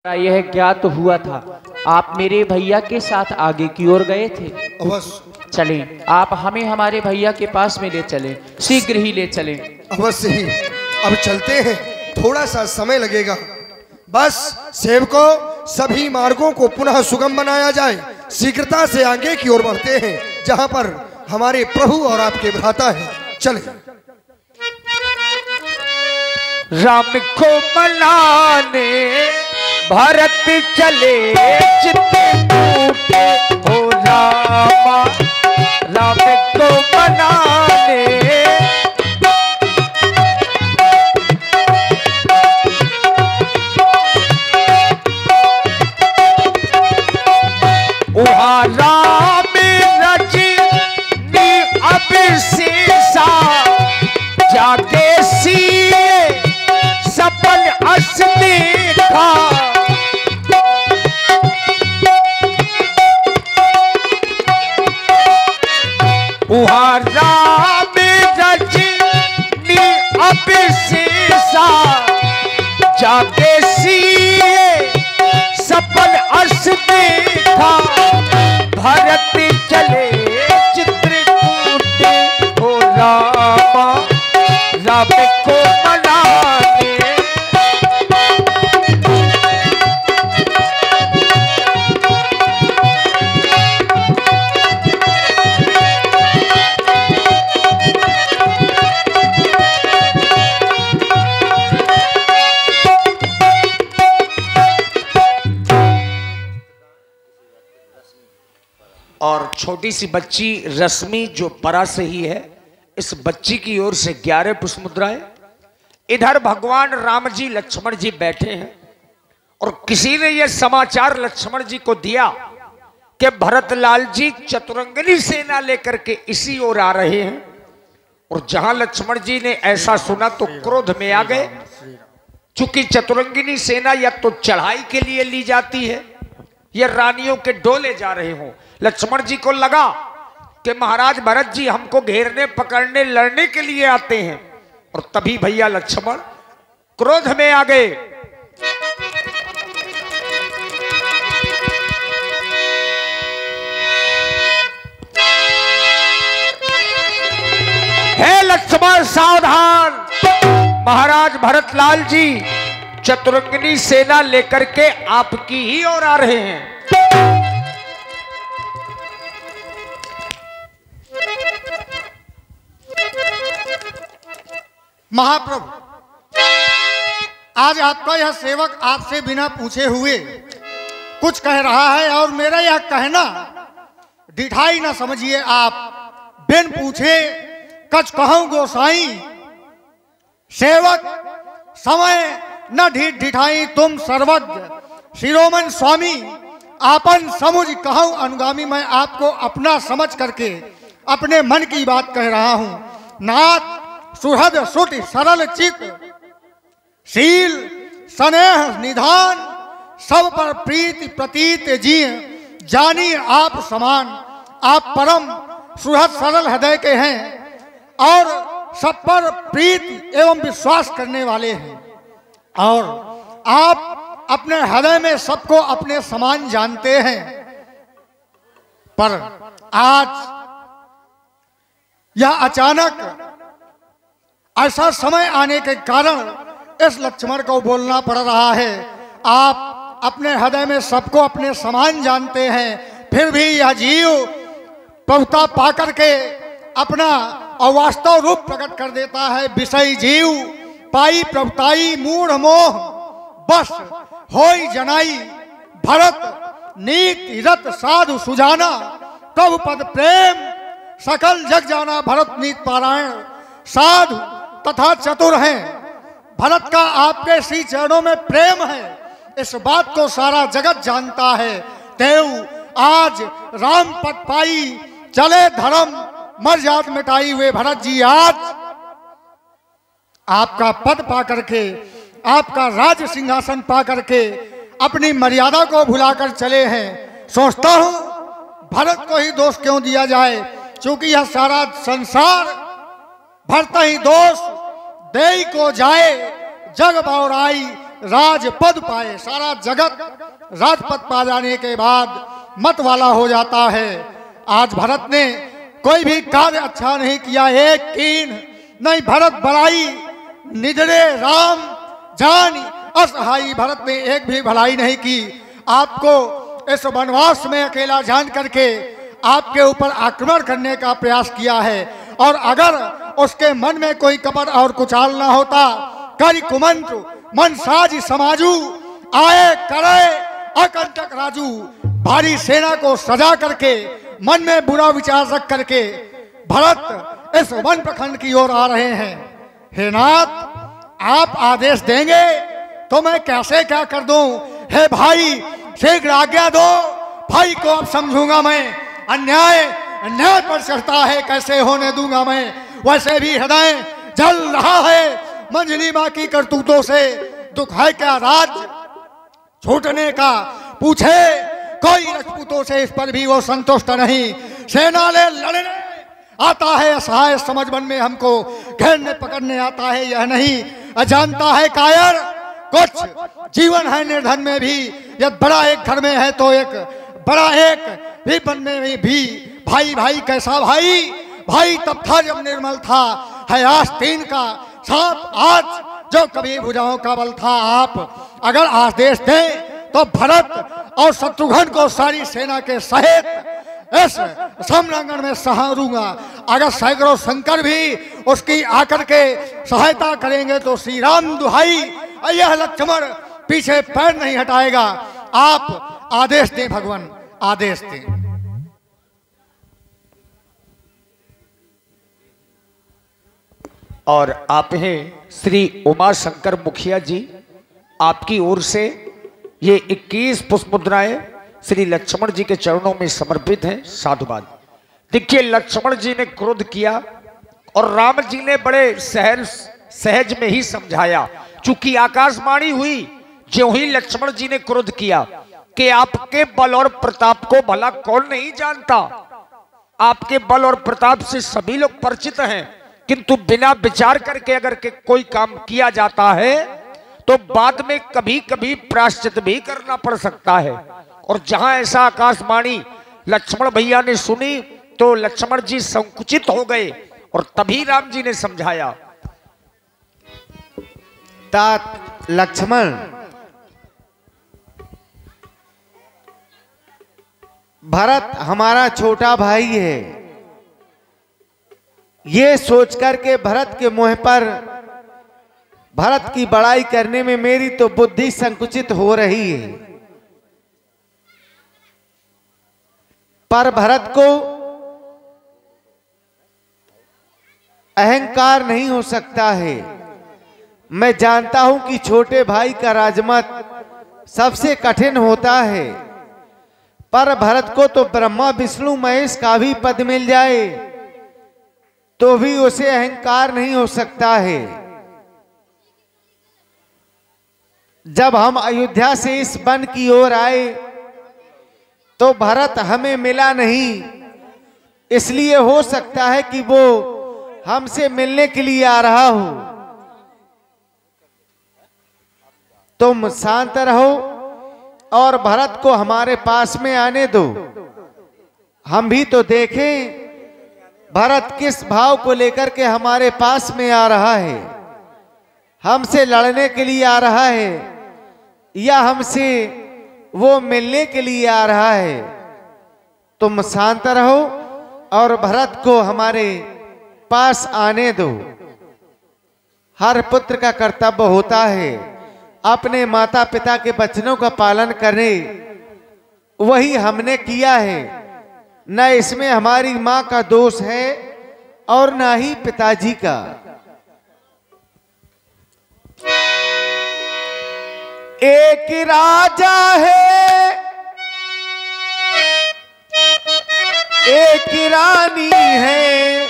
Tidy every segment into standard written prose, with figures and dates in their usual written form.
यह ज्ञात हुआ था आप मेरे भैया के साथ आगे की ओर गए थे। अवश्य। चलें, आप हमें हमारे भैया के पास में ले चलें, शीघ्र ही ले चलें। अवश्य ही, अब चलते हैं, थोड़ा सा समय लगेगा। बस सेवकों, सभी मार्गों को पुनः सुगम बनाया जाए। शीघ्रता से आगे की ओर बढ़ते हैं, जहां पर हमारे प्रभु और आपके भ्राता हैं। चले। राम को मनाने भरत चले, चित्ते हो रामा, राम को मनाने। वहाँ राम रजनी अभिषेषा, जाके सीए सपन अस देखा। वहाँ राम रजनी अभिषेषा, जाके सीए सपन अस देखा। भरत चले चित्रकूट हो रामा, राम को मनाने। और छोटी सी बच्ची रश्मि जो परा से ही है, इस बच्ची की ओर से 11 पुष्प मुद्राएं। इधर भगवान राम जी लक्ष्मण जी बैठे हैं और किसी ने यह समाचार लक्ष्मण जी को दिया कि भरतलाल जी चतुरंगिनी सेना लेकर के इसी ओर आ रहे हैं। और जहां लक्ष्मण जी ने ऐसा सुना तो क्रोध में आ गए। चूंकि चतुरंगिनी सेना या तो चढ़ाई के लिए ली जाती है या रानियों के डोले जा रहे हों। लक्ष्मण जी को लगा कि महाराज भरत जी हमको घेरने पकड़ने लड़ने के लिए आते हैं। और तभी भैया लक्ष्मण क्रोध में आ गए। हे लक्ष्मण सावधान, महाराज भरतलाल जी चतुरंगिनी सेना लेकर के आपकी ही ओर आ रहे हैं। महाप्रभु, आज आपका यह सेवक आपसे बिना पूछे हुए कुछ कह रहा है और मेरा यह कहना डिठाई न समझिए। आप बिन पूछे कछ कहूं गोसाई, सेवक समय न डिठाई तुम सर्वज्ञ शिरोमणि स्वामी। आपन समुझ कहूं अनुगामी, मैं आपको अपना समझ करके अपने मन की बात कह रहा हूं। नाथ सुहृद सुट सरल चित, शील स्नेह निधान, सब पर प्रीति प्रतीत जिय। जानी आप समान, आप परम सुहृद सरल हृदय के हैं और सब पर प्रीति एवं विश्वास करने वाले हैं। और आप अपने हृदय में सबको अपने समान जानते हैं। पर आज यह अचानक ऐसा समय आने के कारण इस लक्ष्मण को बोलना पड़ रहा है। आप अपने हृदय में सबको अपने समान जानते हैं, फिर भी यह जीव प्रभुता पाकर के अपना अवास्तव रूप प्रकट कर देता है। विषय जीव पाई प्रभुताई, मूढ़ मोह बस होई जनाई। भरत नीति रत साधु सुजाना, प्रभु पद प्रेम सकल जग जाना। भरत नीत पारायण साधु तथा चतुर हैं। भरत का आपके श्री चरणों में प्रेम है, इस बात को सारा जगत जानता है। देव आज राम पद पाई, चले धर्म मर जात मिटाई हुए। भरत जी आज आपका पद पा करके, आपका राज सिंहासन पा करके अपनी मर्यादा को भुलाकर चले हैं। सोचता हूं भरत को ही दोष क्यों दिया जाए, क्योंकि यह सारा संसार भरत ही दोष देई को जाए। जग बौराई राजपद पाए। सारा जगत राजपद पा जाने के बाद मत वाला हो जाता है। आज भरत ने कोई भी कार्य अच्छा नहीं किया, एक कीन नहीं भरत भलाई निजरे राम जानी असहाई। भरत ने एक भी भलाई नहीं की। आपको इस वनवास में अकेला जान करके आपके ऊपर आक्रमण करने का प्रयास किया है, और अगर उसके मन में कोई कपट और कुचाल ना होता, करि कुमंत्र मन साज समाजू आए करे अकंटक राजू। भारी सेना को सजा करके मन में बुरा विचार रख करके भरत इस वन प्रखंड की ओर आ रहे हैं। हे नाथ, आप आदेश देंगे तो मैं कैसे क्या कर दूं। हे भाई, शीघ्र आज्ञा दो, भाई को अब समझूंगा मैं। अन्याय अन्याय पर चढ़ता है, कैसे होने दूंगा मैं। वैसे भी हृदय जल रहा है मंजली माँ की करतूतों से। दुख है क्या राज छूटने का, पूछे कोई राजपूतों से, इस पर भी वो संतुष्ट नहीं। सेना ले लड़ने आता है असहाय, समझ मन में हमको घेरने पकड़ने आता है यह नहीं जानता है कायर। कुछ जीवन है निर्धन में भी, यदि बड़ा एक घर में है तो एक बड़ा एक भी वन में भी। भाई भाई कैसा भाई, भाई तब था जब निर्मल था, है आस्तीन का सांप आज जो कभी भुजाओं का बल था। आप अगर आदेश दें तो भरत और शत्रुघ्न को सारी सेना के सहित इस समरांगण में सहारूंगा। अगर सैकड़ों शंकर भी उसकी आकर के सहायता करेंगे तो श्री राम दुहाई, यह लक्ष्मण पीछे पैर नहीं हटाएगा। आप आदेश दें भगवान, आदेश दें। और आप हैं श्री उमा शंकर मुखिया जी, आपकी ओर से ये 21 पुष्प मुद्राएं श्री लक्ष्मण जी के चरणों में समर्पित हैं। साधुवाद। देखिए, लक्ष्मण जी ने क्रोध किया और राम जी ने बड़े सहज में ही समझाया। चूंकि आकाशवाणी हुई, ज्यों ही लक्ष्मण जी ने क्रोध किया कि आपके बल और प्रताप को भला कौन नहीं जानता। आपके बल और प्रताप से सभी लोग परिचित हैं, किंतु बिना विचार करके अगर के कोई काम किया जाता है तो बाद में कभी कभी प्रायश्चित भी करना पड़ सकता है। और जहां ऐसा आकाशवाणी लक्ष्मण भैया ने सुनी तो लक्ष्मण जी संकुचित हो गए और तभी राम जी ने समझाया। तात लक्ष्मण, भरत हमारा छोटा भाई है, ये सोचकर के भरत के मुंह पर भरत की बड़ाई करने में मेरी तो बुद्धि संकुचित हो रही है। पर भरत को अहंकार नहीं हो सकता है। मैं जानता हूं कि छोटे भाई का राजमत सबसे कठिन होता है, पर भरत को तो ब्रह्मा विष्णु महेश का भी पद मिल जाए तो भी उसे अहंकार नहीं हो सकता है। जब हम अयोध्या से इस वन की ओर आए तो भरत हमें मिला नहीं, इसलिए हो सकता है कि वो हमसे मिलने के लिए आ रहा हो। तुम शांत रहो और भरत को हमारे पास में आने दो। हम भी तो देखें भरत किस भाव को लेकर के हमारे पास में आ रहा है। हमसे लड़ने के लिए आ रहा है या हमसे वो मिलने के लिए आ रहा है। तुम शांत रहो और भरत को हमारे पास आने दो। हर पुत्र का कर्तव्य होता है अपने माता पिता के वचनों का पालन करे, वही हमने किया है। न इसमें हमारी मां का दोष है और न ही पिताजी का। एक राजा है, एक रानी है,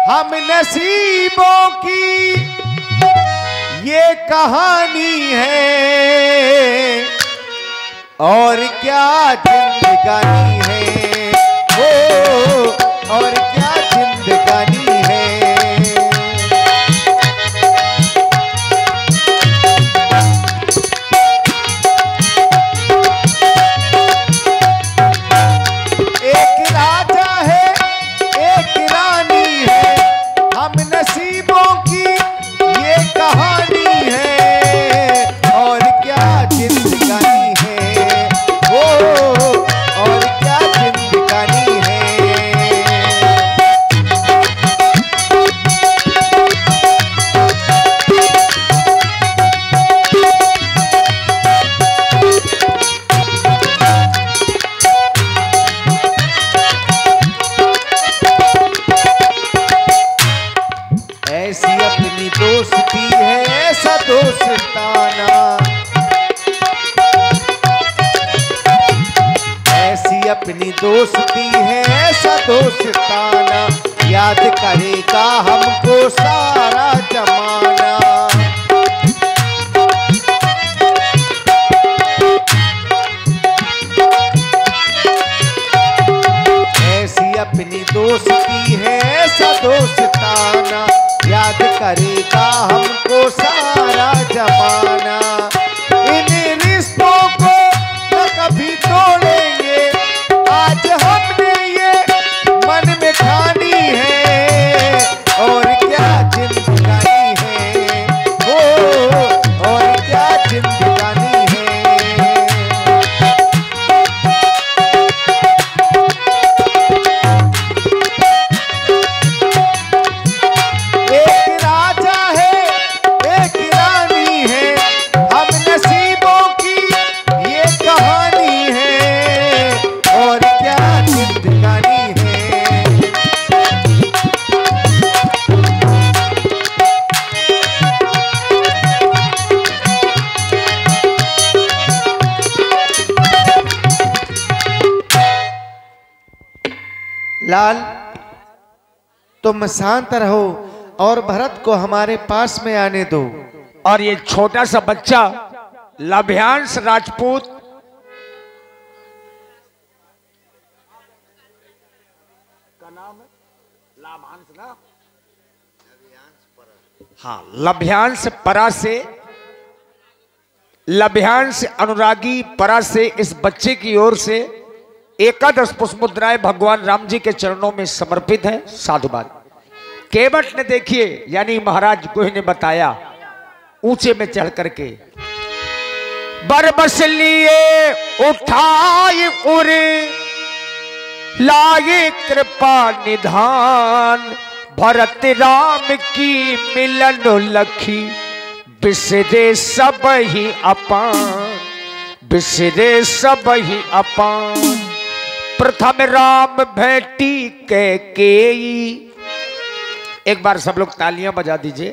हम नसीबों की ये कहानी है। और क्या जिंदगानी है वो, और क्या जिंदगानी है। अपनी दोस्ती है ऐसा दोस्ताना, याद करेगा हमको सारा जमाना। ऐसी अपनी दोस्ती है ऐसा दोस्ताना, याद करेगा हमको सारा जमाना। इन रिश्तों को न कभी तोड़ेंगे, आज हमने ये मन में ठानी है, और क्या जिंदगानी है वो, और क्या जिंदगानी है। एक राजा है एक रानी है, हम नसीबों की ये कहानी है, और क्या जिंदगानी है। लाल, तुम शांत रहो और भरत को हमारे पास में आने दो। और ये छोटा सा बच्चा लभ्यांश राजपूत का नाम है लाभांश ना, हाँ, लभ्यांश परा से, लभ्यांश अनुरागी परा से इस बच्चे की ओर से एकादश पुष्प मुद्राएं भगवान राम जी के चरणों में समर्पित है। साधुवाद। केवट ने देखिए, यानी महाराज गोह ने बताया, ऊंचे में चढ़ करके बरबस लिए उठाए उरे, लाए कृपा निधान, भरत राम की मिलन लखी, बिसरे सब ही अपान, बिसरे सब ही अपान। प्रथम राम भेटी कैकेयी। एक बार सब लोग तालियां बजा दीजिए।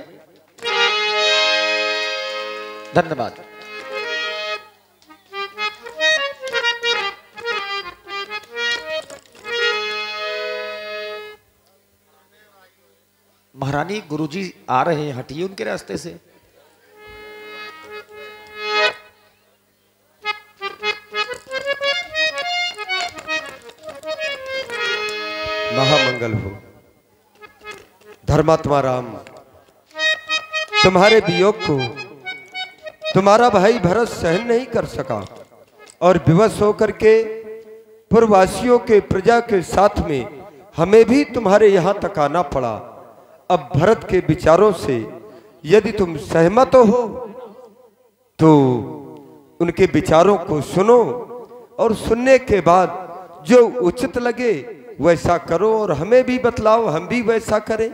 धन्यवाद। महारानी, गुरुजी आ रहे हैं, हटिए उनके रास्ते से। महामंगल हो। धर्मात्मा राम, तुम्हारे वियोग को तुम्हारा भाई भरत सहन नहीं कर सका और विवश होकर के पूर्ववासियों के प्रजा के साथ में हमें भी तुम्हारे यहाँ तक आना पड़ा। अब भरत के विचारों से यदि तुम सहमत हो तो उनके विचारों को सुनो, और सुनने के बाद जो उचित लगे वैसा करो, और हमें भी बतलाओ, हम भी वैसा करें।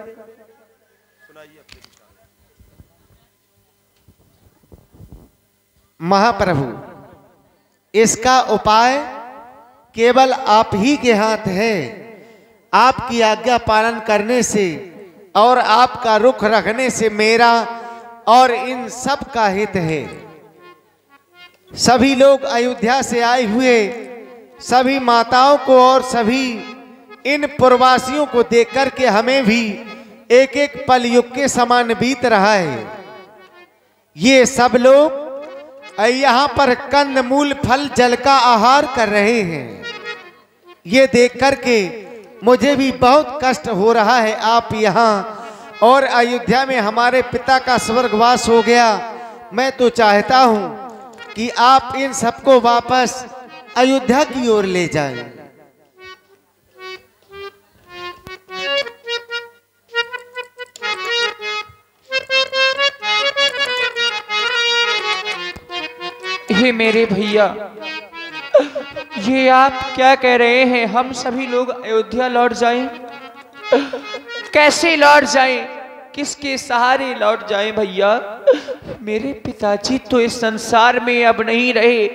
महाप्रभु, इसका उपाय केवल आप ही के हाथ है। आपकी आज्ञा पालन करने से और आपका रुख रखने से मेरा और इन सब का हित है। सभी लोग अयोध्या से आए हुए सभी माताओं को और सभी इन प्रवासियों को देख करके हमें भी एक एक पल युग के समान बीत रहा है। ये सब लोग यहाँ पर कंद मूल फल जल का आहार कर रहे हैं। ये देख करके मुझे भी बहुत कष्ट हो रहा है। आप यहाँ और अयोध्या में हमारे पिता का स्वर्गवास हो गया। मैं तो चाहता हूँ कि आप इन सबको वापस अयोध्या की ओर ले जाएं। हे मेरे भैया, ये आप क्या कह रहे हैं? हम सभी लोग अयोध्या लौट जाएं? कैसे लौट जाएं? किसके सहारे लौट जाएं भैया? मेरे पिताजी तो इस संसार में अब नहीं रहे।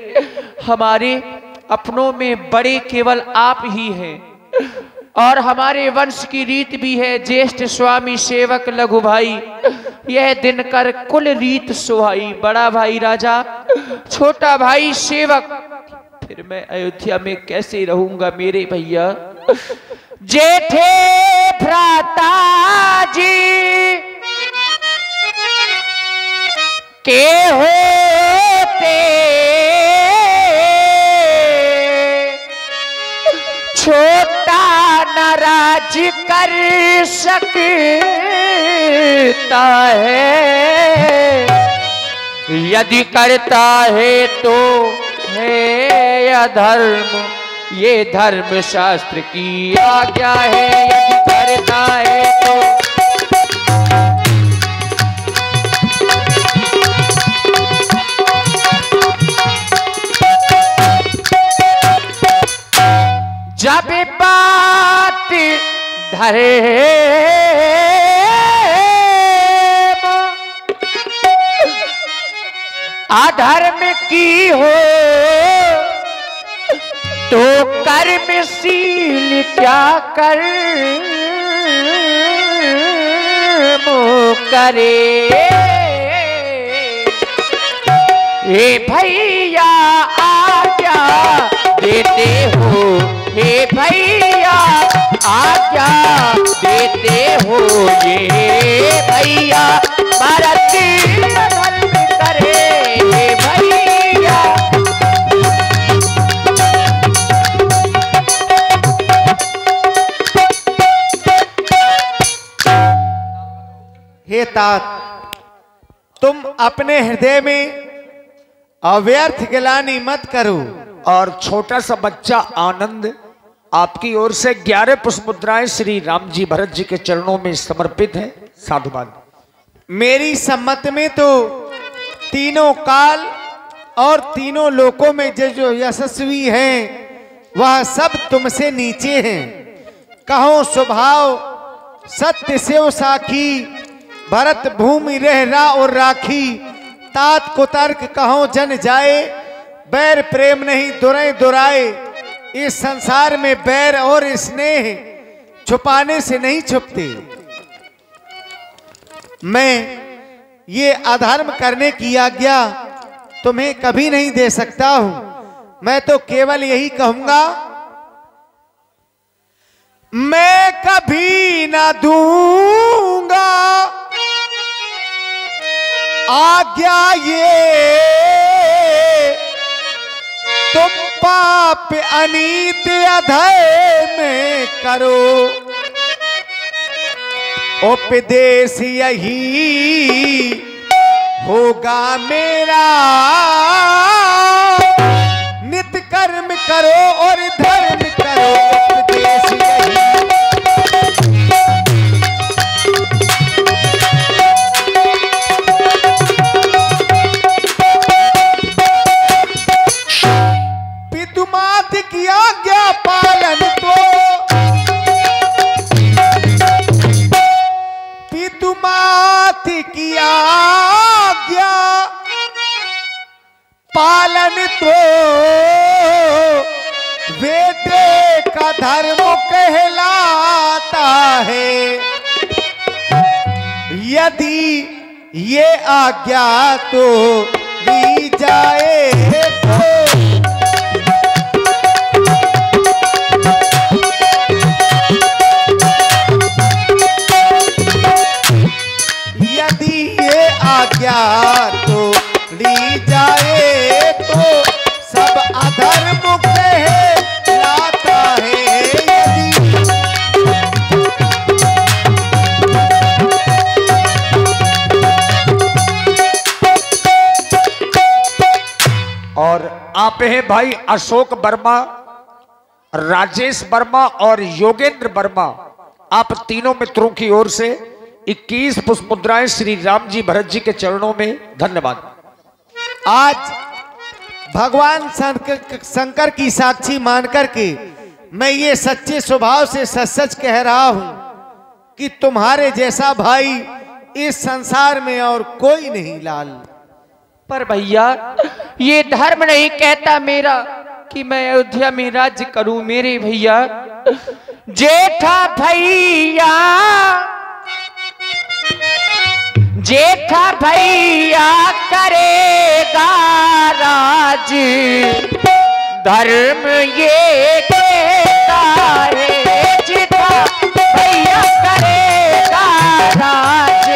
हमारे अपनों में बड़े केवल आप ही हैं, और हमारे वंश की रीत भी है, ज्येष्ठ स्वामी सेवक लघु भाई, यह दिन कर कुल रीत सुहाई। बड़ा भाई राजा, छोटा भाई सेवक, फिर मैं अयोध्या में कैसे रहूंगा मेरे भैया। जेठे भ्राता जी के होते छोटा नाराज कर सकता है, यदि करता है तो है अधर्म, ये धर्म शास्त्र की आज्ञा है। यदि करता है तो जब बात धरे अधर्म की हो तो कर्मशील क्या कर करे। हे भैया आज्ञा देते हो, हे भैया आज्ञा देते हो, ये भैया भारत धर्म करे। हे भैया हे तात, तुम अपने हृदय में अव्यर्थ गिलानी मत करो। और छोटा सा बच्चा आनंद आपकी ओर से 11 पुष्प मुद्राएं श्री राम जी भरत जी के चरणों में समर्पित है। साधुवाद। मेरी सम्मत में तो तीनों काल और तीनों लोकों में जो यशस्वी हैं वह सब तुमसे नीचे हैं। कहो स्वभाव सत्य सेव साखी, भरत भूमि रहरा और राखी। तात को तर्क कहो जन जाए, बैर प्रेम नहीं दुराए दुराए। इस संसार में बैर और स्नेह छुपाने से नहीं छुपते। मैं ये अधर्म करने की आज्ञा तुम्हें कभी नहीं दे सकता हूं। मैं तो केवल यही कहूंगा, मैं कभी ना दूंगा आज्ञा ये तुम पाप अनीत अधर्म में करो। उपदेश यही होगा मेरा, नित कर्म करो और धर्म करो। उपदेश यही पितुमात की आज्ञा पालन तो, पितुमात की आज्ञा पालन तो बेटे का धर्म कहलाता है। यदि ये आज्ञा तो ली जाए तो आज्ञा तो ली जाए तो सब अधर्म कहलाता है। यदि और आप हैं भाई अशोक वर्मा, राजेश वर्मा और योगेंद्र वर्मा। आप तीनों मित्रों की ओर से 21 पुष्प मुद्राएं श्री राम जी भरत जी के चरणों में। धन्यवाद। आज भगवान शंकर की साक्षी मानकर के मैं ये सच्चे स्वभाव से सच सच कह रहा हूं कि तुम्हारे जैसा भाई इस संसार में और कोई नहीं लाल। पर भैया ये धर्म नहीं कहता मेरा कि मैं अयोध्या में राज्य करूं मेरे भैया। जेठा भैया, जेठा भैया करेगा राज धर्म ये कहता है जितना भैया करेगा राज,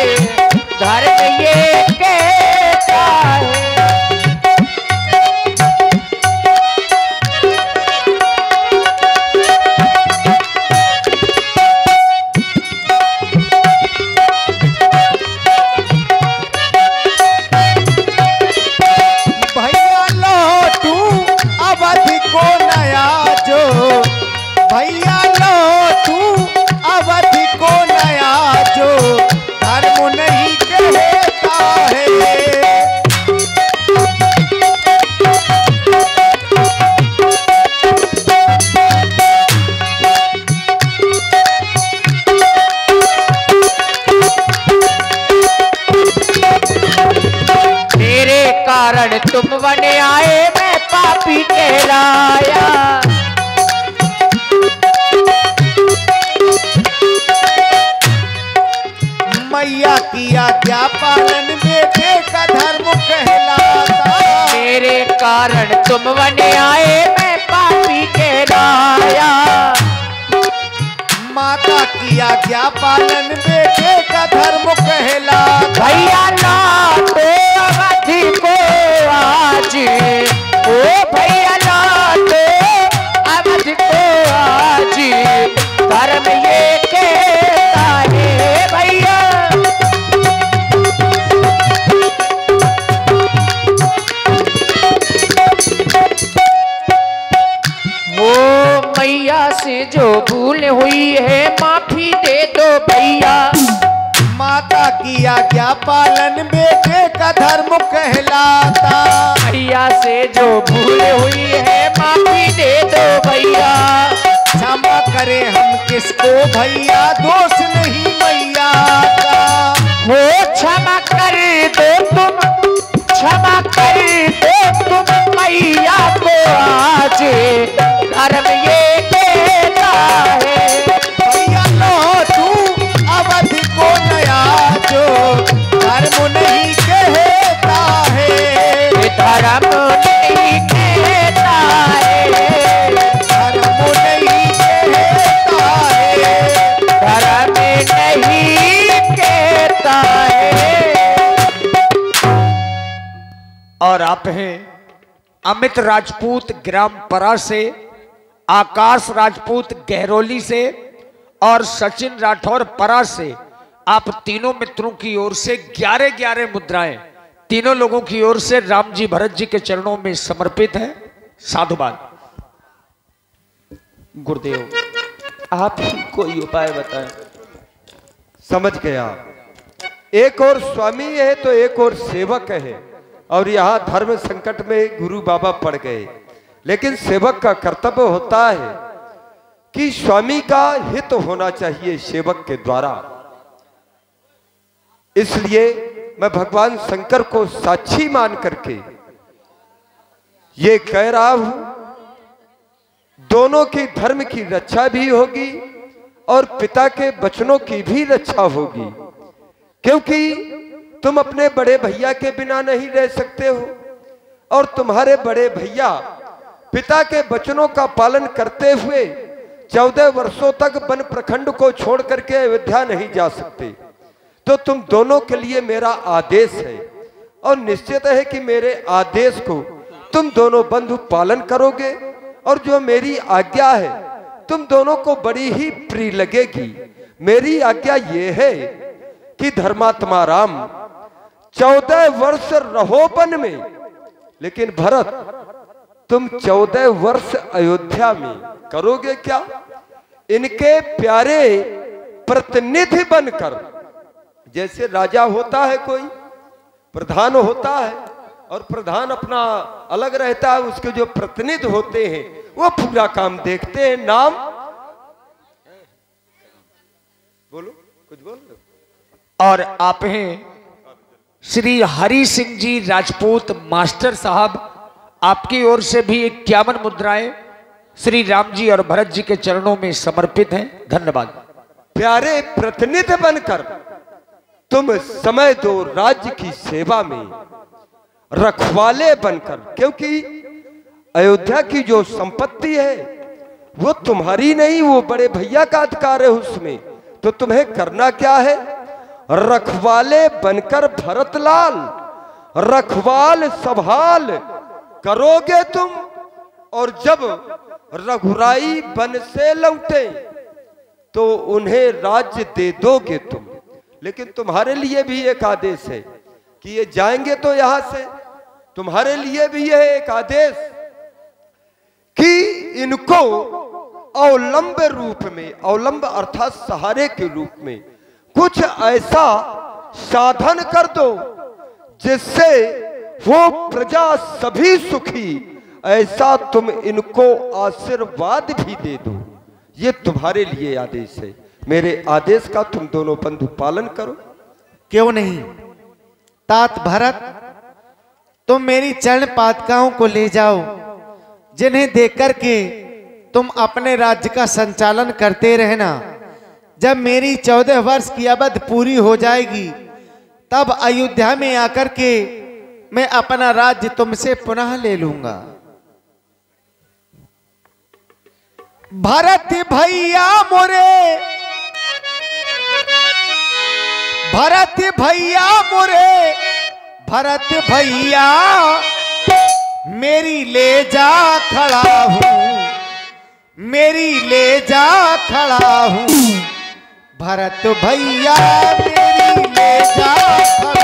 धर्म ये कहता है। भैया लौटू अवधि को नया जो, भैया लौटू अवधि को नया जो, धर्म नहीं कहता है। मेरे कारण तुम बने आए, मैं पापी कहलाया। मैया की आज्ञा पालन बेटे का धर्म कहलाता। मेरे कारण तुम बने आए, मैं पापी कहलाया। माता की आज्ञा पालन बेटे का धर्म कहलाता। भैया लौटो अवधि को आज, ओ भैया लौटो अवधि को आज, धर्म ये कहता है भैया। वो मैया से जो भूल हुई है माफी दे दो भैया। माता की आज्ञा पालन बेटे का धर्म कहलाता। भैया से जो भूल हुई है माफी दे दो भैया। क्षमा करे हम किसको भैया, दोष नहीं मैया का। वो क्षमा कर दो तुम, क्षमा कर दो तुम मैया को आज, धर्म ये कहता है। भैया लौटू अवधि को नया जो, धर्म नहीं कहता है। धर्म नहीं कहता है, धर्म नहीं कहता है। धर्म नहीं कहता है। और आप हैं अमित राजपूत ग्राम परा से, आकाश राजपूत गहरोली से और सचिन राठौर परा से। आप तीनों मित्रों की ओर से 11-11 मुद्राएं तीनों लोगों की ओर से राम जी भरत जी के चरणों में समर्पित है। साधुवाद। गुरुदेव आप ही कोई उपाय बताएं। समझ गया, एक और स्वामी है तो एक और सेवक है, और यहाँ धर्म संकट में गुरु बाबा पड़ गए। लेकिन सेवक का कर्तव्य होता है कि स्वामी का हित होना चाहिए सेवक के द्वारा। इसलिए मैं भगवान शंकर को साक्षी मान करके ये कह रहा हूं, दोनों की धर्म की रक्षा भी होगी और पिता के वचनों की भी रक्षा होगी। क्योंकि तुम अपने बड़े भैया के बिना नहीं रह सकते हो, और तुम्हारे बड़े भैया पिता के वचनों का पालन करते हुए 14 वर्षों तक वन प्रखंड को छोड़ करके अयोध्या नहीं जा सकते। तो तुम दोनों के लिए मेरा आदेश है, और निश्चित है कि मेरे आदेश को तुम दोनों बंधु पालन करोगे, और जो मेरी आज्ञा है तुम दोनों को बड़ी ही प्रिय लगेगी। मेरी आज्ञा ये है कि धर्मात्मा राम 14 वर्ष रहो वन में, लेकिन भरत तुम 14 वर्ष अयोध्या में करोगे क्या? इनके प्यारे प्रतिनिधि बनकर, जैसे राजा होता है कोई, प्रधान होता है, और प्रधान अपना अलग रहता है, उसके जो प्रतिनिधि होते हैं वो पूरा काम देखते हैं। नाम बोलो, कुछ बोल रहे हो? और आप हैं श्री हरि सिंह जी राजपूत मास्टर साहब, आपकी ओर से भी 51 मुद्राएं श्री राम जी और भरत जी के चरणों में समर्पित हैं। धन्यवाद। प्यारे प्रतिनिधि बनकर तुम समय दो राज्य की सेवा में, रखवाले बनकर, क्योंकि अयोध्या की जो संपत्ति है वो तुम्हारी नहीं, वो बड़े भैया का अधिकार है उसमें। तो तुम्हें करना क्या है? रखवाले बनकर भरतलाल रखवाल संभाल करोगे तुम, और जब रघुराई वन से लौटे तो उन्हें राज्य दे दोगे तुम। लेकिन तुम्हारे लिए भी एक आदेश है कि ये जाएंगे तो यहां से, तुम्हारे लिए भी यह एक आदेश कि इनको अवलंब रूप में, अवलंब अर्थात सहारे के रूप में कुछ ऐसा साधन कर दो जिससे वो प्रजा सभी सुखी, ऐसा तुम इनको आशीर्वाद भी दे दो। ये तुम्हारे लिए आदेश है। मेरे आदेश का तुम दोनों बंधु पालन करो। क्यों नहीं तात भरत, तुम मेरी चरण पादुकाओं को ले जाओ, जिन्हें देख करके तुम अपने राज्य का संचालन करते रहना। जब मेरी 14 वर्ष की अवधि पूरी हो जाएगी तब अयोध्या में आकर के मैं अपना राज्य तुमसे पुनः ले लूंगा। भरत भैया मोरे, भरत भैया मोरे, भरत भैया मेरी ले जा खड़ा हूं, मेरी ले जा खड़ा हूं। भरत भैया मेरी ले जा खड़ा